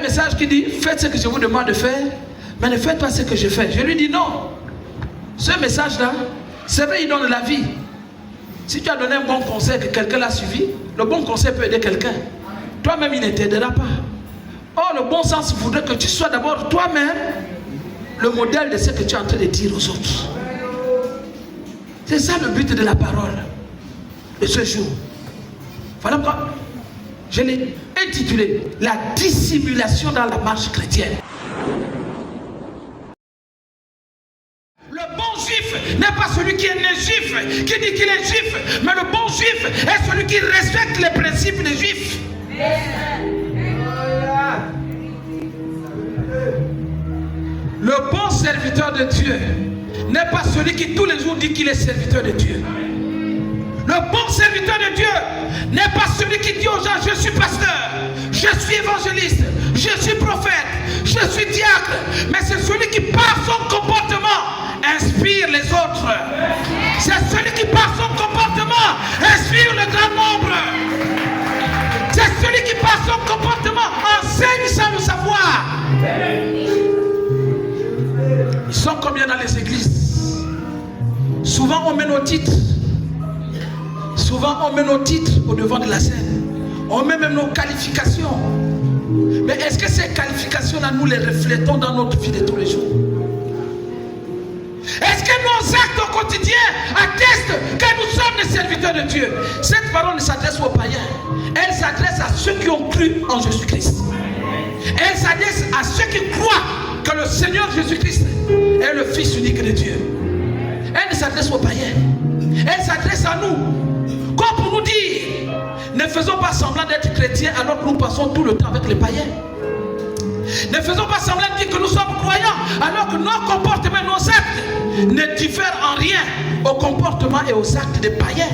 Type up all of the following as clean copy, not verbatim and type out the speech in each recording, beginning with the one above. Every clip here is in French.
message qui dit, faites ce que je vous demande de faire, mais ne faites pas ce que je fais. Je lui dis non. Ce message-là, c'est vrai, il donne la vie. Si tu as donné un bon conseil que quelqu'un l'a suivi, le bon conseil peut aider quelqu'un. Toi-même, il ne t'aidera pas. Or, le bon sens voudrait que tu sois d'abord toi-même le modèle de ce que tu es en train de dire aux autres. C'est ça le but de la parole de ce jour. Voilà pourquoi je l'ai intitulé la dissimulation dans la marche chrétienne. Le bon juif n'est pas celui qui est né juif, qui dit qu'il est juif, mais le bon juif est celui qui respecte les principes des juifs. Le bon serviteur de Dieu n'est pas celui qui tous les jours dit qu'il est serviteur de Dieu. Le bon serviteur de Dieu n'est pas celui qui dit aux gens, je suis pasteur, je suis évangéliste, je suis prophète, je suis diacre. Mais c'est celui qui par son comportement inspire les autres. C'est celui qui par son comportement inspire le grand nombre. C'est celui qui par son comportement enseigne sans le savoir. Ils sont combien dans les églises? Souvent on met nos titres. Souvent on met nos titres au devant de la scène. On met même nos qualifications. Mais est-ce que ces qualifications-là, nous les reflétons dans notre vie de tous les jours? Est-ce que nos actes au quotidien attestent que nous sommes des serviteurs de Dieu? Cette parole ne s'adresse aux païens. Elle s'adresse à ceux qui ont cru en Jésus-Christ. Elle s'adresse à ceux qui croient que le Seigneur Jésus-Christ est le Fils unique de Dieu. Elle ne s'adresse aux païens. Elle s'adresse à nous. Comme pour nous dire, ne faisons pas semblant d'être chrétiens alors que nous passons tout le temps avec les païens. Ne faisons pas semblant de dire que nous sommes croyants alors que nos comportements, nos actes ne diffèrent en rien au comportement et aux actes des païens.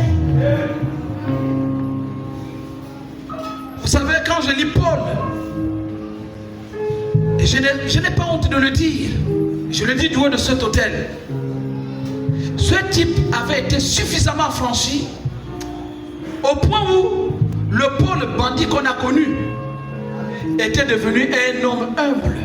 Vous savez, quand je lis Paul, et je n'ai pas honte de le dire, je le dis du haut de cet autel, ce type avait été suffisamment franchi au point où le Paul bandit qu'on a connu était devenu un homme humble,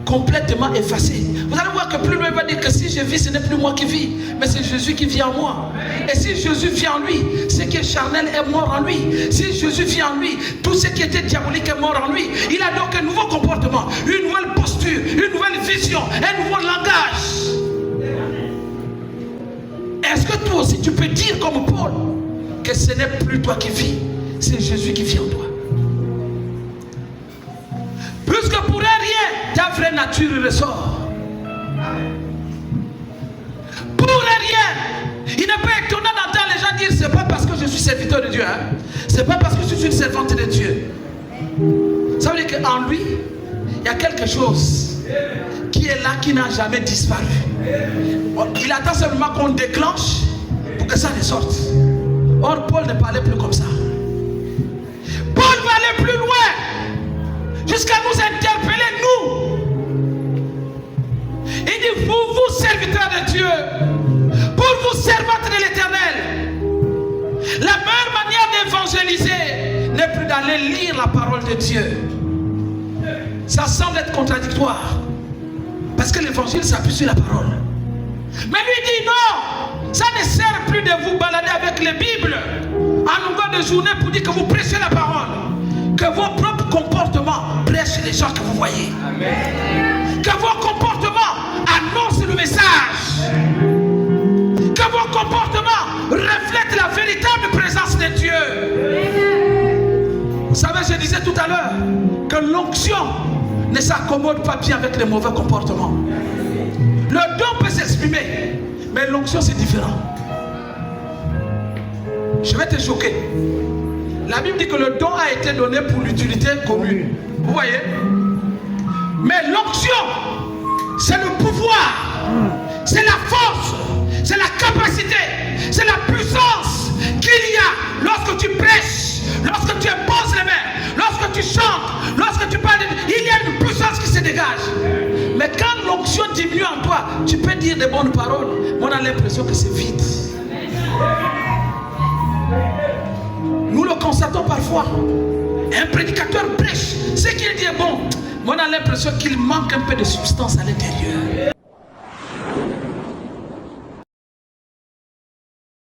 complètement effacé. Vous allez voir que plus loin il va dire que si je vis, ce n'est plus moi qui vis, mais c'est Jésus qui vit en moi. Et si Jésus vit en lui, ce qui est charnel est mort en lui. Si Jésus vit en lui, tout ce qui était diabolique est mort en lui. Il a donc un nouveau comportement, une nouvelle posture, une nouvelle vision, un nouveau langage. Est-ce que toi aussi tu peux dire comme Paul que ce n'est plus toi qui vis, c'est Jésus qui vit en toi? Puisque pour rien, ta vraie nature ressort. Pour rien, il n'est pas étonnant d'entendre les gens dire c'est pas parce que je suis serviteur de Dieu, hein? C'est pas parce que je suis une servante de Dieu. Ça veut dire qu'en lui, il y a quelque chose qui est là, qui n'a jamais disparu. Il attend seulement qu'on déclenche pour que ça ressorte. Or, Paul ne parlait plus comme ça. Paul va aller plus loin, jusqu'à nous interpeller, nous. Il dit, vous serviteurs de Dieu, pour vous servantes de l'Éternel, la meilleure manière d'évangéliser n'est plus d'aller lire la parole de Dieu. Ça semble être contradictoire, parce que l'évangile s'appuie sur la parole. Mais lui dit non, ça ne sert plus de vous balader avec les Bibles en longueur de journée pour dire que vous prêchez la parole. Que vos propres comportements prêchent les gens que vous voyez. Amen. Que vos comportements annoncent le message. Que vos comportements reflètent la véritable présence de Dieu. Amen. Vous savez, je disais tout à l'heure que l'onction ne s'accommode pas bien avec les mauvais comportements. Le don peut s'exprimer, mais l'onction c'est différent. Je vais te choquer. La Bible dit que le don a été donné pour l'utilité commune. Vous voyez? Mais l'onction, c'est le pouvoir, c'est la force, c'est la capacité, c'est la puissance qu'il y a lorsque tu prêches, lorsque tu imposes les mains, lorsque tu chantes, lorsque tu parles. Il y a une puissance qui se dégage. Mais quand l'onction diminue en toi, tu peux dire des bonnes paroles, mais on a l'impression que c'est vide. Nous le constatons parfois. Un prédicateur prêche, ce qu'il dit est bon, on a l'impression qu'il manque un peu de substance à l'intérieur.